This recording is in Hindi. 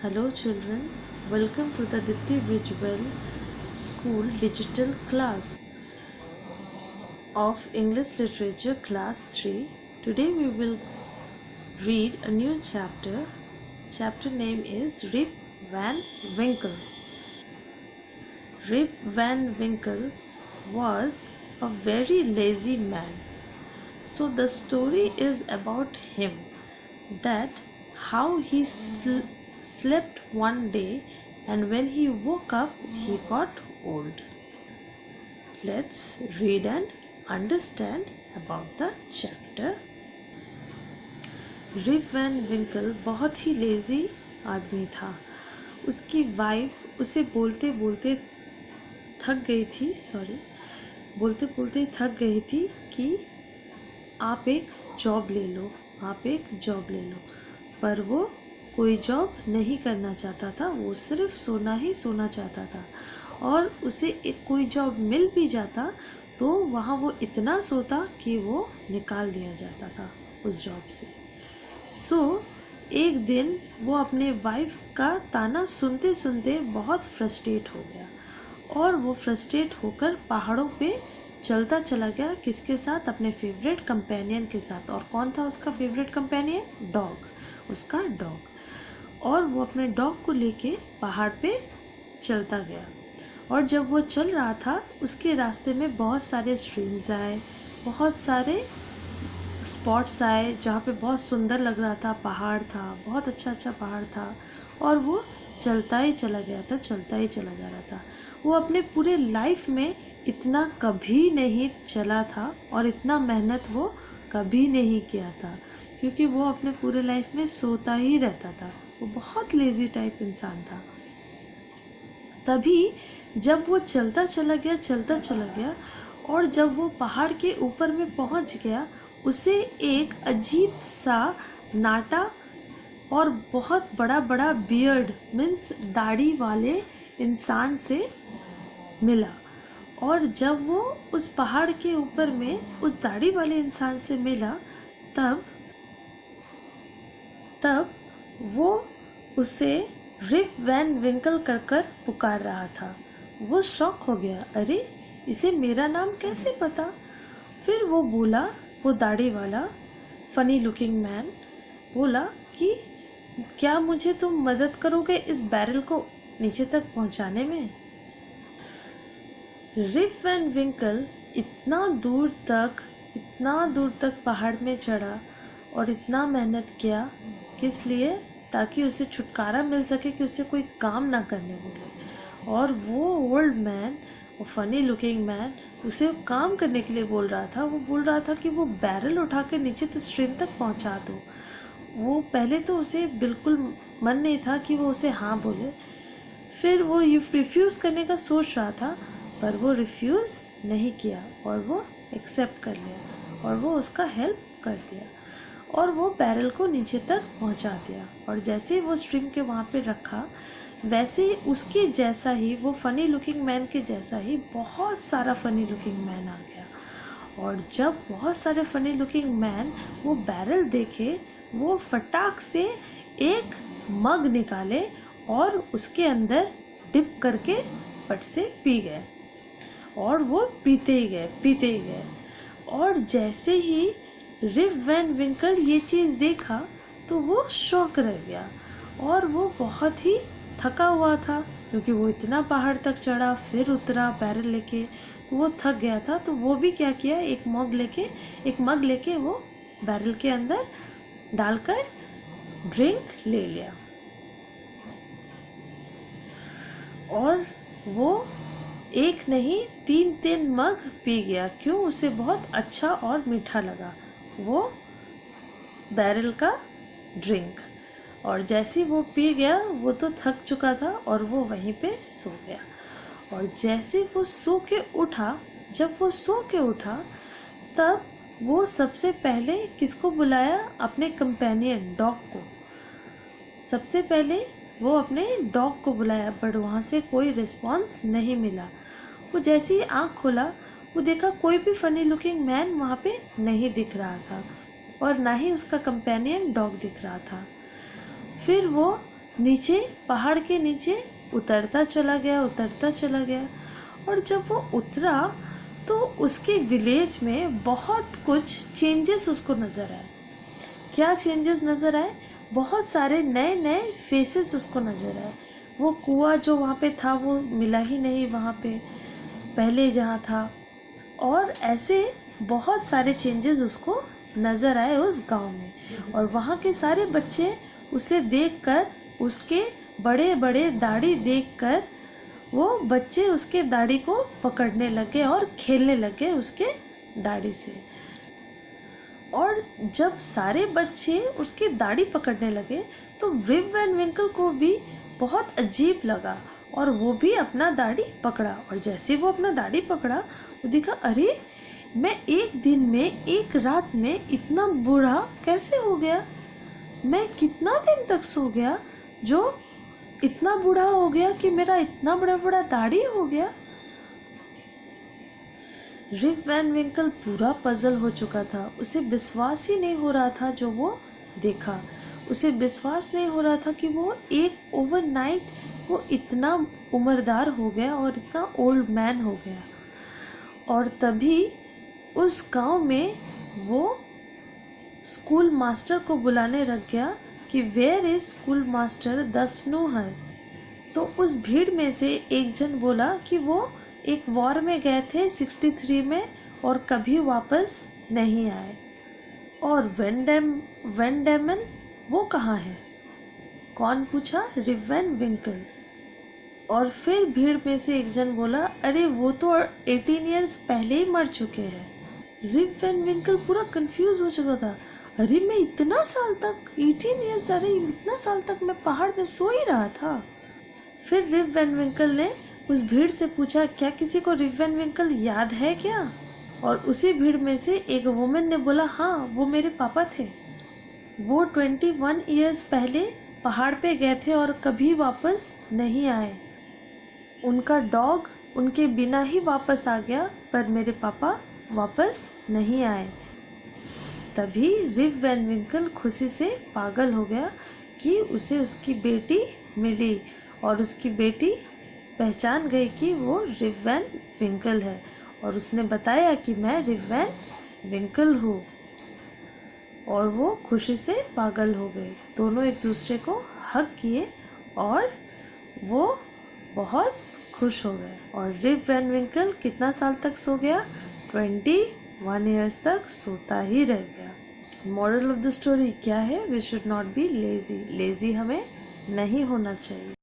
Hello children, welcome to the Dipti Bridgewell School digital class of English Literature class 3. Today we will read a new chapter. Chapter name is Rip Van Winkle. Rip Van Winkle was a very lazy man. So the story is about him, that how he slept one day, and when he woke up he got old. Let's read and understand about the chapter. Rip Van Winkle बहुत ही लेज़ी आदमी था। उसकी वाइफ उसे बोलते बोलते थक गई थी कि आप एक जॉब ले लो, पर वो कोई जॉब नहीं करना चाहता था। वो सिर्फ सोना चाहता था, और उसे एक कोई जॉब मिल भी जाता तो वहाँ वो इतना सोता कि वो निकाल दिया जाता था उस जॉब से। एक दिन वो अपने वाइफ का ताना सुनते सुनते बहुत फ्रस्ट्रेट हो गया, और वो फ्रस्ट्रेट होकर पहाड़ों पे चलता चला गया। किसके साथ? अपने फेवरेट कंपेनियन के साथ। और कौन था उसका फेवरेट कंपेनियन? डॉग, उसका डॉग। और वो अपने डॉग को लेके पहाड़ पे चलता गया, और जब वो चल रहा था उसके रास्ते में बहुत सारे स्ट्रीम्स आए, बहुत सारे स्पॉट्स आए जहाँ पे बहुत सुंदर लग रहा था। पहाड़ था, बहुत अच्छा पहाड़ था, और वो चलता ही चला गया था, चलता ही चला जा रहा था। वो अपने पूरे लाइफ में इतना कभी नहीं चला था, और इतना मेहनत वो कभी नहीं किया था, क्योंकि वो अपने पूरे लाइफ में सोता ही रहता था। वो बहुत लेज़ी टाइप इंसान था। तभी जब वो चलता चला गया, और जब वो पहाड़ के ऊपर में पहुंच गया, उसे एक अजीब सा नाटा और बहुत बड़ा बियर्ड मीन्स दाढ़ी वाले इंसान से मिला। और जब वो उस पहाड़ के ऊपर में उस दाढ़ी वाले इंसान से मिला, तब वो उसे रिप वैन विंकल कर पुकार रहा था। वो शॉक हो गया, अरे इसे मेरा नाम कैसे पता? फिर वो बोला, वो दाढ़ी वाला फनी लुकिंग मैन बोला कि क्या मुझे तुम मदद करोगे इस बैरल को नीचे तक पहुंचाने में? रिप वैन विंकल इतना दूर तक पहाड़ में चढ़ा और इतना मेहनत किया, किस लिए? ताकि उसे छुटकारा मिल सके, कि उसे कोई काम ना करने बोले। और वो ओल्ड मैन, वो फनी लुकिंग मैन, उसे काम करने के लिए बोल रहा था। वो बोल रहा था कि वो बैरल उठा के नीचे स्ट्रीम तक पहुंचा दो। वो पहले तो उसे बिल्कुल मन नहीं था कि वो उसे हाँ बोले। फिर वो रिफ्यूज़ करने का सोच रहा था, पर वो रिफ्यूज़ नहीं किया, और वो एक्सेप्ट कर लिया, और वो उसका हेल्प कर दिया, और वो बैरल को नीचे तक पहुंचा दिया। और जैसे ही वो स्ट्रीम के वहाँ पे रखा, वैसे ही उसके जैसा ही, वो फनी लुकिंग मैन के जैसा ही बहुत सारा फनी लुकिंग मैन आ गया। और जब बहुत सारे फनी लुकिंग मैन वो बैरल देखे, वो फटाक से एक मग निकाले और उसके अंदर डिप करके फट से पी गए, और वो पीते ही गए। और जैसे ही रिप वैन विंकल ये चीज़ देखा तो वो शॉक रह गया, और वो बहुत ही थका हुआ था, क्योंकि वो इतना पहाड़ तक चढ़ा फिर उतरा बैरल लेके, तो वो थक गया था। तो वो भी क्या किया, एक मग लेके वो बैरल के अंदर डालकर ड्रिंक ले लिया, और वो एक नहीं 3 मग पी गया। क्यों? उसे बहुत अच्छा और मीठा लगा वो बैरल का ड्रिंक। और जैसे वो पी गया, वो तो थक चुका था, और वो वहीं पे सो गया। और जैसे वो जब वो सो के उठा, तब वो सबसे पहले किसको बुलाया? अपने कंपेनियन डॉग को। सबसे पहले वो अपने डॉग को बुलाया, बट वहाँ से कोई रिस्पॉन्स नहीं मिला। वो जैसे ही आँख खोला, वो देखा कोई भी फनी लुकिंग मैन वहाँ पे नहीं दिख रहा था, और ना ही उसका कंपेनियन डॉग दिख रहा था। फिर वो नीचे पहाड़ के नीचे उतरता चला गया। और जब वो उतरा तो उसके विलेज में बहुत कुछ चेंजेस उसको नज़र आए। क्या चेंजेस नज़र आए? बहुत सारे नए नए फेसेस उसको नज़र आए। वो कुआं जो वहाँ पे था वो मिला ही नहीं वहाँ पे पहले जहाँ था। और ऐसे बहुत सारे चेंजेस उसको नज़र आए उस गांव में। और वहाँ के सारे बच्चे उसे देखकर, उसके बड़े बड़े दाढ़ी देखकर, वो बच्चे उसके दाढ़ी को पकड़ने लगे और खेलने लगे उसके दाढ़ी से। और जब सारे बच्चे उसके दाढ़ी पकड़ने लगे तो रिप वैन विंकल को भी बहुत अजीब लगा और वो भी अपना दाढ़ी पकड़ा। और जैसे वो अपना दाढ़ी पकड़ा वो देखा, अरे मैं एक दिन में, एक रात में इतना बूढ़ा कैसे हो गया? मैं कितना दिन तक सो गया जो इतना बूढ़ा हो गया कि मेरा इतना बड़ा बड़ा दाढ़ी हो गया? रिप वैन विंकल पूरा पजल हो चुका था। उसे विश्वास ही नहीं हो रहा था जो वो देखा। उसे विश्वास नहीं हो रहा था कि वो एक ओवरनाइट वो इतना उम्रदार हो गया और इतना ओल्ड मैन हो गया। और तभी उस गांव में वो स्कूल मास्टर को बुलाने लग गया कि where is school master the snorer. तो उस भीड़ में से एक जन बोला कि वो एक वॉर में गए थे 63 में और कभी वापस नहीं आए। और वेन डेमन वो कहाँ है? कौन पूछा? Rip Van Winkle. और फिर भीड़ में से एक जन बोला, अरे वो तो 18 ईयर्स पहले ही मर चुके हैं। रिप वैन विंकल पूरा कंफ्यूज हो चुका था। अरे मैं इतना साल तक 18 ईयर्स, अरे इतना साल तक मैं पहाड़ में सो ही रहा था। फिर रिप वैन विंकल ने उस भीड़ से पूछा, क्या किसी को रिप वैन विंकल याद है क्या? और उसी भीड़ में से एक वुमेन ने बोला, हाँ वो मेरे पापा थे। वो 21 ईयर्स पहले पहाड़ पे गए थे और कभी वापस नहीं आए। उनका डॉग उनके बिना ही वापस आ गया, पर मेरे पापा वापस नहीं आए। तभी रिप वैन विंकल खुशी से पागल हो गया कि उसे उसकी बेटी मिली और उसकी बेटी पहचान गई कि वो रिप वैन विंकल है। और उसने बताया कि मैं रिप वैन विंकल हूँ। और वो खुशी से पागल हो गए। दोनों एक दूसरे को हग किए और वो बहुत खुश हो गए। और रिप वैन विंकल कितना साल तक सो गया? 21 ईयर्स तक सोता ही रह गया। मॉरल ऑफ द स्टोरी क्या है? We should not be lazy. Lazy हमें नहीं होना चाहिए।